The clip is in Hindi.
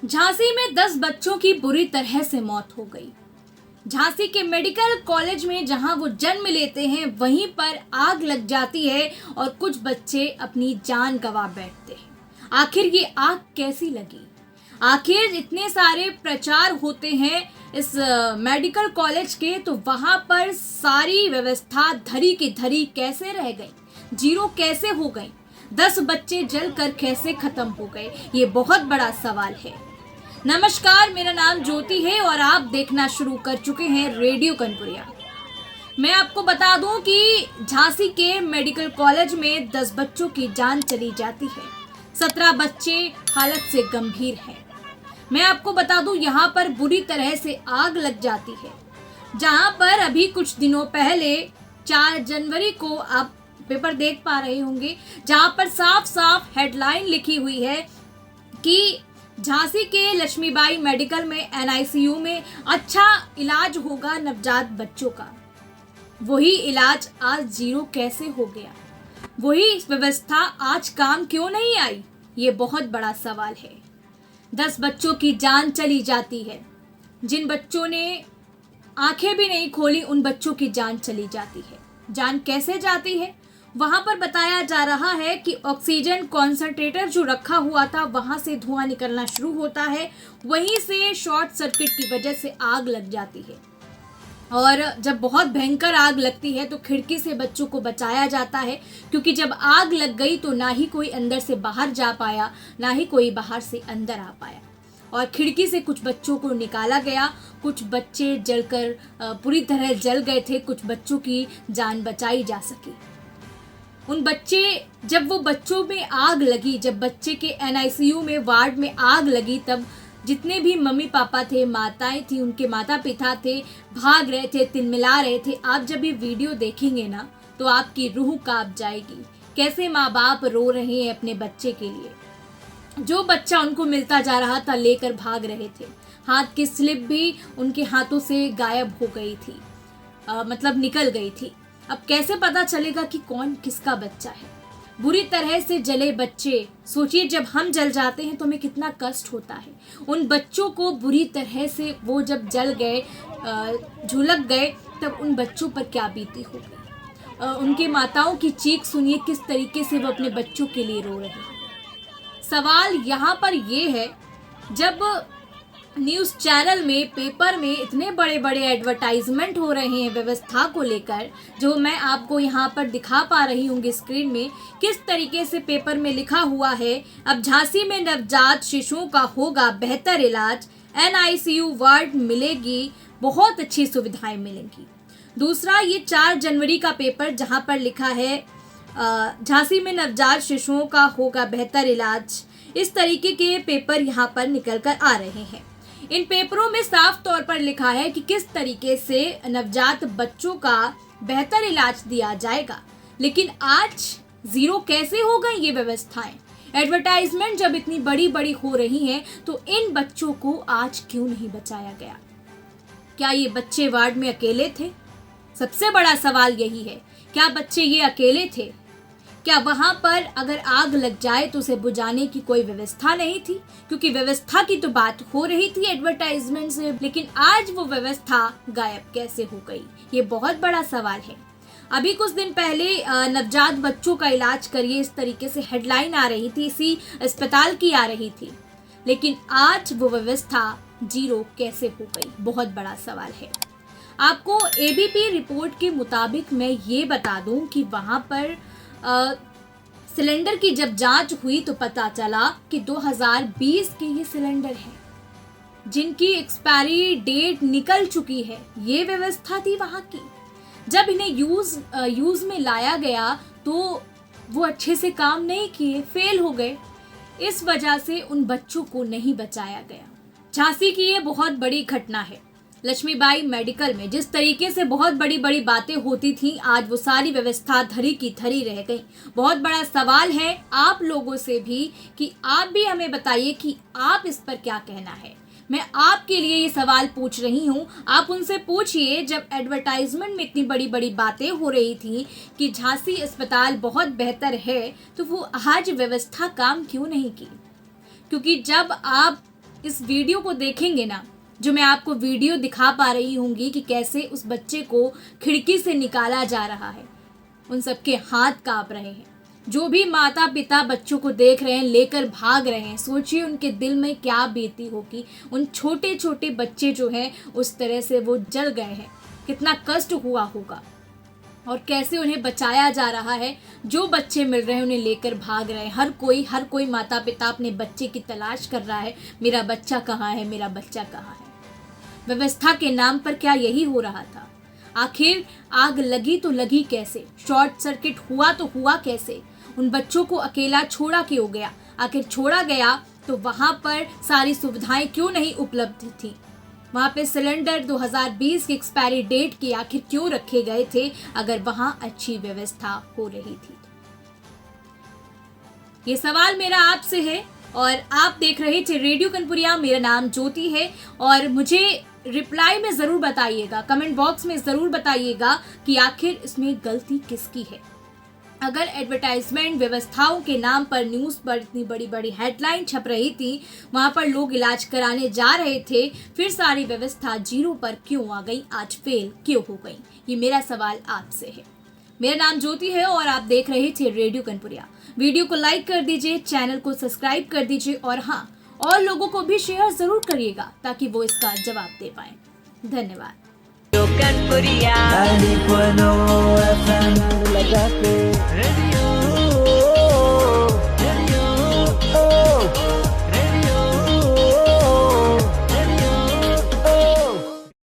झांसी में 10 बच्चों की बुरी तरह से मौत हो गई। झांसी के मेडिकल कॉलेज में जहां वो जन्म लेते हैं वहीं पर आग लग जाती है और कुछ बच्चे अपनी जान गंवा बैठते हैं। आखिर ये आग कैसी लगी? आखिर इतने सारे प्रचार होते हैं इस मेडिकल कॉलेज के, तो वहां पर सारी व्यवस्था धरी की धरी कैसे रह गई, जीरो कैसे हो गई, 10 बच्चे जलकर कैसे खत्म हो गए, ये बहुत बड़ा सवाल है। नमस्कार, मेरा नाम ज्योति है और आप देखना शुरू कर चुके हैं रेडियो कनपुरिया। मैं आपको बता दूं कि झांसी के मेडिकल कॉलेज में 10 बच्चों की जान चली जाती है। 17 बच्चे हालत से गंभीर हैं। मैं आपको बता दूं यहाँ पर बुरी तरह से आग लग जाती है, जहां पर अभी कुछ दिनों पहले 4 जनवरी को आप पेपर देख पा रहे होंगे, जहां पर साफ साफ हेडलाइन लिखी हुई है कि झांसी के लक्ष्मीबाई मेडिकल में एनआईसीयू में अच्छा इलाज होगा नवजात बच्चों का। वही इलाज आज जीरो कैसे हो गया? वही व्यवस्था आज काम क्यों नहीं आई? ये बहुत बड़ा सवाल है। 10 बच्चों की जान चली जाती है। जिन बच्चों ने आंखें भी नहीं खोली उन बच्चों की जान चली जाती है। जान कैसे जाती है? वहां पर बताया जा रहा है कि ऑक्सीजन कॉन्सेंट्रेटर जो रखा हुआ था वहां से धुआं निकलना शुरू होता है, वहीं से शॉर्ट सर्किट की वजह से आग लग जाती है। और जब बहुत भयंकर आग लगती है तो खिड़की से बच्चों को बचाया जाता है, क्योंकि जब आग लग गई तो ना ही कोई अंदर से बाहर जा पाया, ना ही कोई बाहर से अंदर आ पाया। और खिड़की से कुछ बच्चों को निकाला गया। कुछ बच्चे जलकर पूरी तरह जल गए थे, कुछ बच्चों की जान बचाई जा सकी। उन बच्चे, जब वो बच्चों में आग लगी, जब बच्चे के एनआईसीयू में वार्ड में आग लगी, तब जितने भी मम्मी पापा थे, माताएं थी, उनके माता पिता थे, भाग रहे थे, तिलमिला रहे थे। आप जब ये वीडियो देखेंगे ना तो आपकी रूह कांप जाएगी। कैसे माँ बाप रो रहे हैं अपने बच्चे के लिए। जो बच्चा उनको मिलता जा रहा था लेकर भाग रहे थे। हाथ की स्लिप भी उनके हाथों से गायब हो गई थी, मतलब निकल गई थी। अब कैसे पता चलेगा कि कौन किसका बच्चा है? बुरी तरह से जले बच्चे, सोचिए जब हम जल जाते हैं तो हमें कितना कष्ट होता है। उन बच्चों को बुरी तरह से वो जब जल गए, झुलक गए, तब उन बच्चों पर क्या बीती होगी। उनकी माताओं की चीख सुनिए, किस तरीके से वो अपने बच्चों के लिए रो रहे हैं। सवाल यहाँ पर ये है, जब न्यूज़ चैनल में, पेपर में इतने बड़े बड़े एडवर्टाइजमेंट हो रहे हैं व्यवस्था को लेकर, जो मैं आपको यहाँ पर दिखा पा रही हूँ स्क्रीन में, किस तरीके से पेपर में लिखा हुआ है, अब झांसी में नवजात शिशुओं का होगा बेहतर इलाज, एनआईसीयू वार्ड मिलेगी, बहुत अच्छी सुविधाएं मिलेंगी। दूसरा, ये 4 जनवरी का पेपर जहाँ पर लिखा है झांसी में नवजात शिशुओं का होगा बेहतर इलाज। इस तरीके के पेपर यहाँ पर निकल कर आ रहे हैं। इन पेपरों में साफ तौर पर लिखा है कि किस तरीके से नवजात बच्चों का बेहतर इलाज दिया जाएगा। लेकिन आज जीरो कैसे हो गई ये व्यवस्थाएं? एडवर्टाइजमेंट जब इतनी बड़ी बड़ी हो रही हैं तो इन बच्चों को आज क्यों नहीं बचाया गया? क्या ये बच्चे वार्ड में अकेले थे? सबसे बड़ा सवाल यही है, क्या बच्चे ये अकेले थे? क्या वहां पर अगर आग लग जाए तो उसे बुझाने की कोई व्यवस्था नहीं थी? क्योंकि व्यवस्था की तो बात हो रही थी एडवर्टाइजमेंट से, लेकिन आज वो व्यवस्था गायब कैसे हो गई? ये बहुत बड़ा सवाल है। अभी कुछ दिन पहले नवजात बच्चों का इलाज करिए, इस तरीके से हेडलाइन आ रही थी, इसी अस्पताल की आ रही थी, लेकिन आज वो व्यवस्था जीरो कैसे हो गई? बहुत बड़ा सवाल है। आपको एबीपी रिपोर्ट के मुताबिक मैं ये बता दूं कि वहां पर सिलेंडर की जब जांच हुई तो पता चला कि 2020 के ये सिलेंडर हैं, जिनकी एक्सपायरी डेट निकल चुकी है। ये व्यवस्था थी वहां की। जब इन्हें यूज में लाया गया तो वो अच्छे से काम नहीं किए, फेल हो गए। इस वजह से उन बच्चों को नहीं बचाया गया। झांसी की ये बहुत बड़ी घटना है। लक्ष्मीबाई मेडिकल में जिस तरीके से बहुत बड़ी बड़ी बातें होती थी, आज वो सारी व्यवस्था धरी की धरी रह गई। बहुत बड़ा सवाल है आप लोगों से भी कि आप भी हमें बताइए कि आप इस पर क्या कहना है। मैं आपके लिए ये सवाल पूछ रही हूँ, आप उनसे पूछिए। जब एडवर्टाइजमेंट में इतनी बड़ी बड़ी बातें हो रही थी कि झांसी अस्पताल बहुत बेहतर है, तो वो आज व्यवस्था काम क्यों नहीं की? क्योंकि जब आप इस वीडियो को देखेंगे ना, जो मैं आपको वीडियो दिखा पा रही होंगी कि कैसे उस बच्चे को खिड़की से निकाला जा रहा है, उन सबके हाथ कांप रहे हैं। जो भी माता पिता बच्चों को देख रहे हैं, लेकर भाग रहे हैं, सोचिए उनके दिल में क्या बीती होगी। उन छोटे छोटे बच्चे जो हैं उस तरह से वो जल गए हैं, कितना कष्ट हुआ होगा और कैसे उन्हें बचाया जा रहा है। जो बच्चे मिल रहे हैं उन्हें लेकर भाग रहे हैं। हर कोई माता पिता अपने बच्चे की तलाश कर रहा है, मेरा बच्चा कहाँ है, मेरा बच्चा कहाँ है। व्यवस्था के नाम पर क्या यही हो रहा था? आखिर आग लगी तो लगी कैसे? शॉर्ट सर्किट हुआ तो हुआ कैसे? उन बच्चों को अकेला छोड़ा क्यों गया? आखिर छोड़ा गया तो वहां पर सारी सुविधाएं क्यों नहीं उपलब्ध थी? वहां पे सिलेंडर 2020 की एक्सपायरी डेट की आखिर क्यों रखे गए थे अगर वहां अच्छी व्यवस्था हो रही थी? ये सवाल मेरा आपसे है और आप देख रहे थे रेडियो कनपुरिया। मेरा नाम ज्योति है और मुझे रिप्लाई में ज़रूर बताइएगा, कमेंट बॉक्स में ज़रूर बताइएगा कि आखिर इसमें गलती किसकी है। अगर एडवर्टाइजमेंट व्यवस्थाओं के नाम पर न्यूज़ पर इतनी बड़ी बड़ी हेडलाइन छप रही थी, वहाँ पर लोग इलाज कराने जा रहे थे, फिर सारी व्यवस्था जीरो पर क्यों आ गई, आज फेल क्यों हो गई? ये मेरा सवाल आपसे है। मेरा नाम ज्योति है और आप देख रहे थे रेडियो कनपुरिया। वीडियो को लाइक कर दीजिए, चैनल को सब्सक्राइब कर दीजिए और हाँ, और लोगों को भी शेयर जरूर करिएगा ताकि वो इसका जवाब दे पाए। धन्यवाद।